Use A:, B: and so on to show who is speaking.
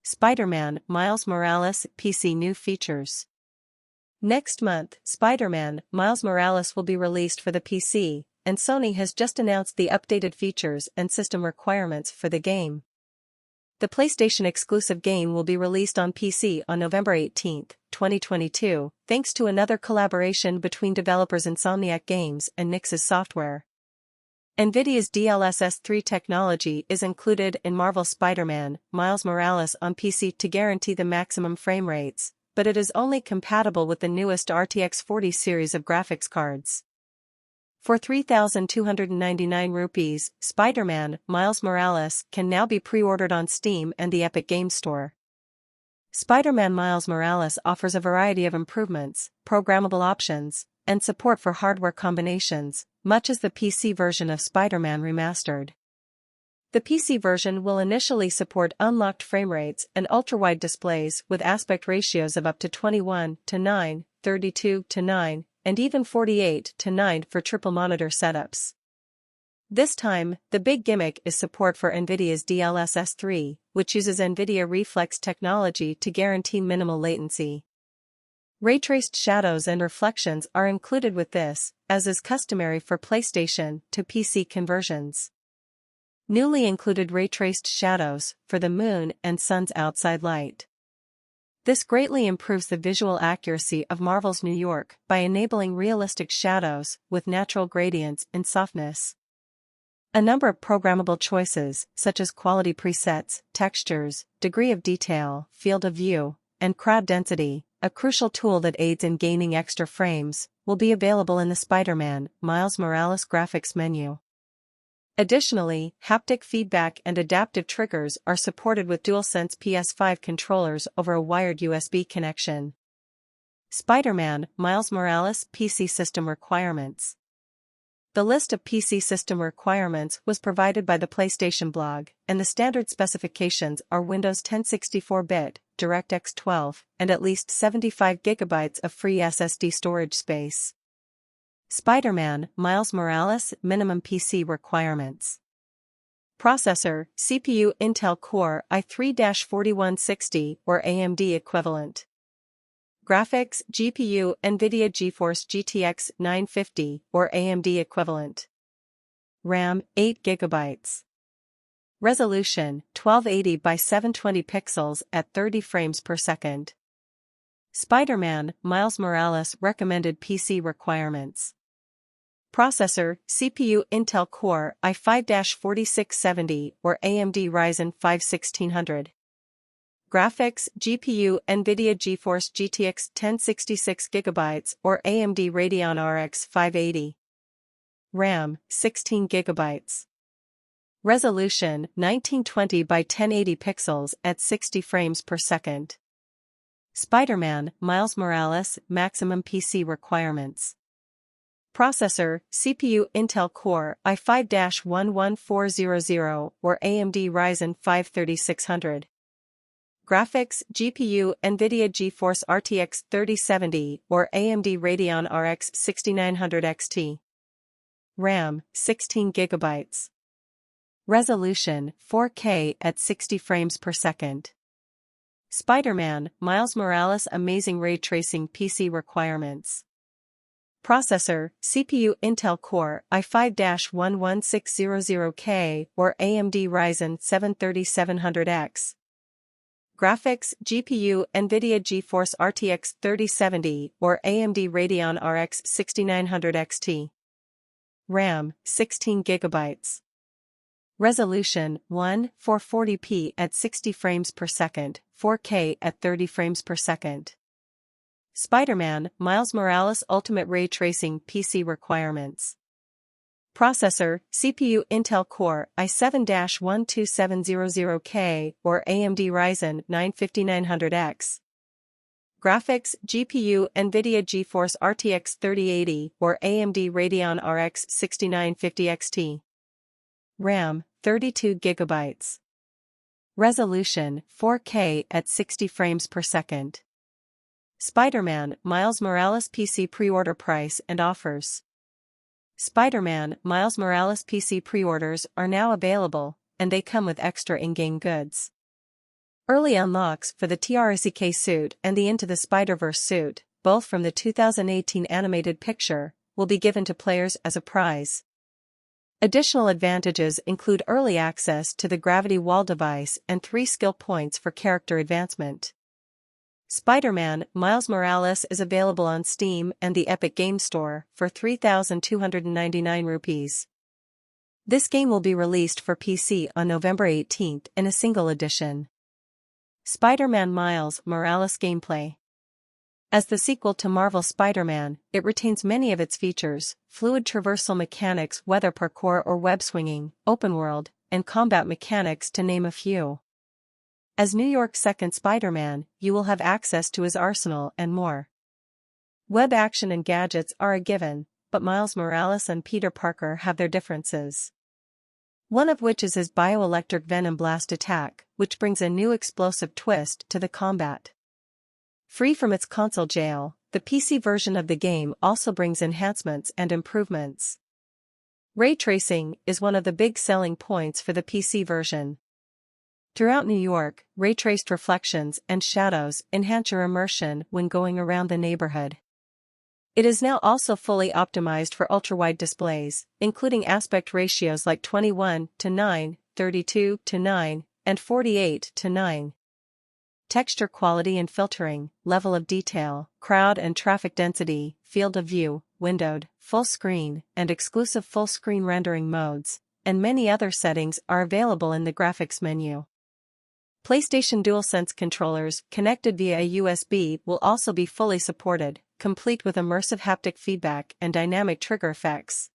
A: Spider-Man Miles Morales PC new features. Next month, Spider-Man Miles Morales will be released for the PC, and Sony has just announced the updated features and system requirements for the game. The PlayStation-exclusive game will be released on PC on November 18, 2022, thanks to another collaboration between developers Insomniac Games and Nixxes software. Nvidia's DLSS 3 technology is included in Marvel's Spider-Man Miles Morales on PC to guarantee the maximum frame rates, but it is only compatible with the newest RTX 40 series of graphics cards. For 3,299 rupees, Spider-Man Miles Morales can now be pre-ordered on Steam and the Epic Games Store. Spider-Man Miles Morales offers a variety of improvements, programmable options, and support for hardware combinations, much as the PC version of Spider-Man Remastered. The PC version will initially support unlocked frame rates and ultra-wide displays with aspect ratios of up to 21:9, 32:9, and even 48:9 for triple monitor setups. This time, the big gimmick is support for Nvidia's DLSS 3, which uses Nvidia Reflex technology to guarantee minimal latency. Ray-traced shadows and reflections are included with this, as is customary for PlayStation to PC conversions. Newly included ray-traced shadows for the moon and sun's outside light. This greatly improves the visual accuracy of Marvel's New York by enabling realistic shadows with natural gradients in softness. A number of programmable choices, such as quality presets, textures, degree of detail, field of view, and crowd density, a crucial tool that aids in gaining extra frames, will be available in the Spider-Man Miles Morales graphics menu. Additionally, haptic feedback and adaptive triggers are supported with DualSense PS5 controllers over a wired USB connection. Spider-Man Miles Morales PC system requirements. The list of PC system requirements was provided by the PlayStation blog, and the standard specifications are Windows 10 64-bit, DirectX 12, and at least 75 GB of free SSD storage space. Spider-Man Miles Morales minimum PC requirements. Processor, CPU Intel Core i3-4160 or AMD equivalent. Graphics, GPU Nvidia GeForce GTX 950 or AMD equivalent. RAM, 8 GB. Resolution, 1280 by 720 pixels at 30 frames per second. Spider-Man Miles Morales recommended PC requirements. Processor, CPU Intel Core i5-4670 or AMD Ryzen 5 1600. Graphics, GPU Nvidia GeForce GTX 1066 GB or AMD Radeon RX 580. RAM, 16 GB. Resolution, 1920 by 1080 pixels at 60 frames per second. Spider-Man Miles Morales maximum PC requirements. Processor, CPU Intel Core i5-11400 or AMD Ryzen 5 3600. Graphics, GPU Nvidia GeForce RTX 3070 or AMD Radeon RX 6900 XT. RAM, 16 GB. Resolution, 4K at 60 frames per second. Spider-Man Miles Morales amazing ray tracing PC requirements. Processor, CPU Intel Core i5-11600K or AMD Ryzen 7 3700X. Graphics, GPU Nvidia GeForce RTX 3070 or AMD Radeon RX 6900 XT. RAM, 16 GB. Resolution, 440p at 60 frames per second, 4K at 30 frames per second. Spider-Man Miles Morales Ultimate Ray Tracing PC requirements. Processor, CPU Intel Core i7-12700K or AMD Ryzen 9 5900X. Graphics, GPU Nvidia GeForce RTX 3080 or AMD Radeon RX 6950 XT. RAM, 32 GB. Resolution, 4K at 60 frames per second. Spider-Man Miles Morales PC pre-order price and offers. Spider-Man Miles Morales PC pre-orders are now available, and they come with extra in-game goods. Early unlocks for the TRSEK suit and the Into the Spider-Verse suit, both from the 2018 animated picture, will be given to players as a prize. Additional advantages include early access to the Gravity Wall device and 3 skill points for character advancement. Spider-Man Miles Morales is available on Steam and the Epic Games Store for 3,299 rupees. This game will be released for PC on November 18 in a single edition. Spider-Man Miles Morales gameplay. As the sequel to Marvel's Spider-Man, it retains many of its features: fluid traversal mechanics, weather parkour or web swinging, open world, and combat mechanics to name a few. As New York's second Spider-Man, you will have access to his arsenal and more. Web action and gadgets are a given, but Miles Morales and Peter Parker have their differences. One of which is his bioelectric Venom Blast attack, which brings a new explosive twist to the combat. Free from its console jail, the PC version of the game also brings enhancements and improvements. Ray tracing is one of the big selling points for the PC version. Throughout New York, ray-traced reflections and shadows enhance your immersion when going around the neighborhood. It is now also fully optimized for ultra-wide displays, including aspect ratios like 21:9, 32:9, and 48:9. Texture quality and filtering, level of detail, crowd and traffic density, field of view, windowed, full screen, and exclusive full screen rendering modes, and many other settings are available in the graphics menu. PlayStation DualSense controllers connected via a USB will also be fully supported, complete with immersive haptic feedback and dynamic trigger effects.